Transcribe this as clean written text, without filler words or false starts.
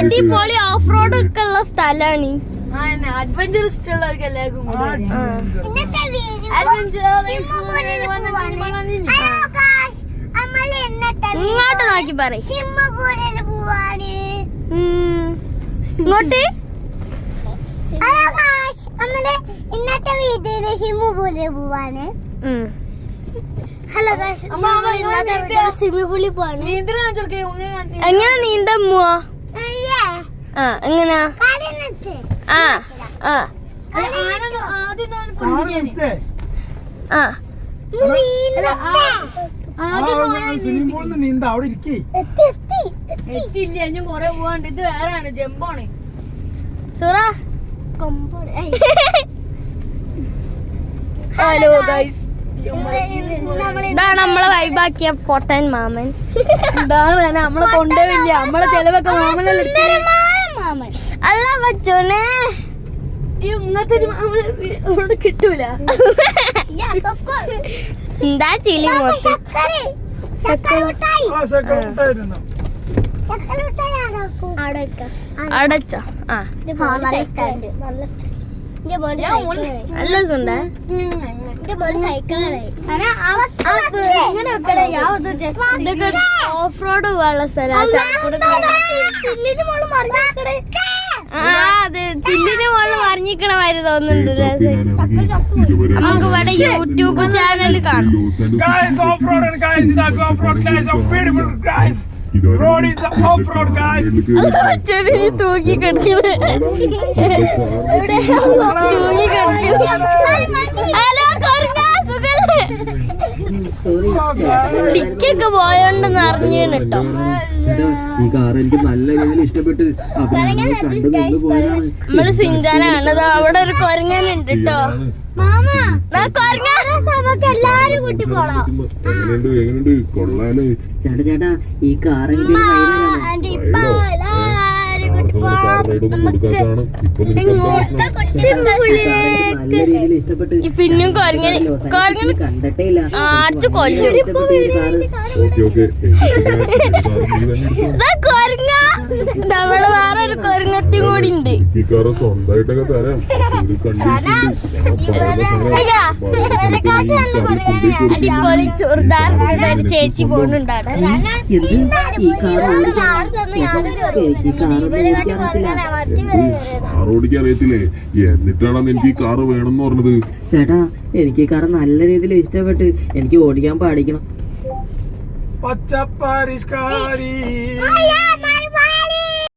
അടിപൊളി off road ഒക്കെ ഉള്ള സ്ഥലാണ്. അഡ്വഞ്ചർ ഇഷ്ടമുള്ളവർക്ക് എല്ലാവർക്കും ഇങ്ങോട്ട് നോക്കി പറ. ഇങ്ങോട്ട് ഇന്നത്തെ വീഡിയോയില് സ്വിമ്മിംഗ് പോവാണ്. ഹലോ സ്വിമ്മിംഗ് പൂളിൽ പോവാണ്. എങ്ങനെ നീന്താൻ പോവാ? എങ്ങനാ? നീന്താ അവിടെ ഇരിക്കേ. എത്തില്ല, ഞാൻ കൊറേ പോവാണ്ട്. ഇത് വേറെയാണ്, ജമ്പാണ്. സുറ ഹലോ ഗൈസ്, ഇതാണ് നമ്മളെ വൈബാക്കിയ പൊട്ടൻ മാമൻ. ഇതാണ് നമ്മളെ കൊണ്ടുപോയില്ല, നമ്മളെ ചെലവൊക്കെ മാമനല്ലേ. അല്ല പറ്റൂനെ, ഇങ്ങനത്തെ ഒരു മാമൻ കിട്ടൂല. എന്താ ചിലി മോശം അടച്ചോ? നല്ല സുണ്ടേ. ഓഫ് റോഡ് പോകാനുള്ള സ്ഥലം. അതെ, ചില്ലിന് മോള് മറിഞ്ഞിക്കണമാര് തോന്നുന്നുണ്ട്. നമുക്ക് ഇവിടെ യൂട്യൂബ് ചാനൽ കാണാം. Road is off-road, guys. തൂക്കി കിടക്കണേ, തൂക്കി കിടക്കണേ. ഹലോ കൊറങ്ങാ, സുഖല്ലേ? ഡിക്കൊക്കെ പോയോണ്ടെന്ന് അറിഞ്ഞു കേട്ടോ. ഈ കാർ എനിക്ക് നല്ല രീതിയിൽ ഇഷ്ടപ്പെട്ട്. നമ്മള് സിഞ്ചാന കാണുന്നത്. അവിടെ ഒരു കൊരങ്ങനുണ്ട് കേട്ടോ. എല്ലാരും കൂട്ടി പോണം. ചേട്ടാ ചേട്ടാ, ഈ കാർ എനിക്ക് പിന്നും കൊരങ്ങനെ കണ്ടിട്ടേ ഇല്ല. ആറ്റ് കൊല്ലും കൊരങ്ങ. നമ്മള് വേറെ ഒരു കൊരങ്ങത്തി കൂടി ഉണ്ട്. അടിപൊളി ചുറുദാർ ഒരു ചേച്ചി പോകുന്നുണ്ട് അവിടെ. ഓടിക്കാൻ അറിയത്തില്ലേ, എന്നിട്ടാണ് എനിക്ക് ഈ കാറ് വേണമെന്ന് പറഞ്ഞത്. ചേട്ടാ, എനിക്ക് ഈ കാർ നല്ല രീതിയിൽ ഇഷ്ടപ്പെട്ട്. എനിക്ക് ഓടിക്കാൻ പഠിക്കണം. പച്ചപ്പാരിഷ്കാരി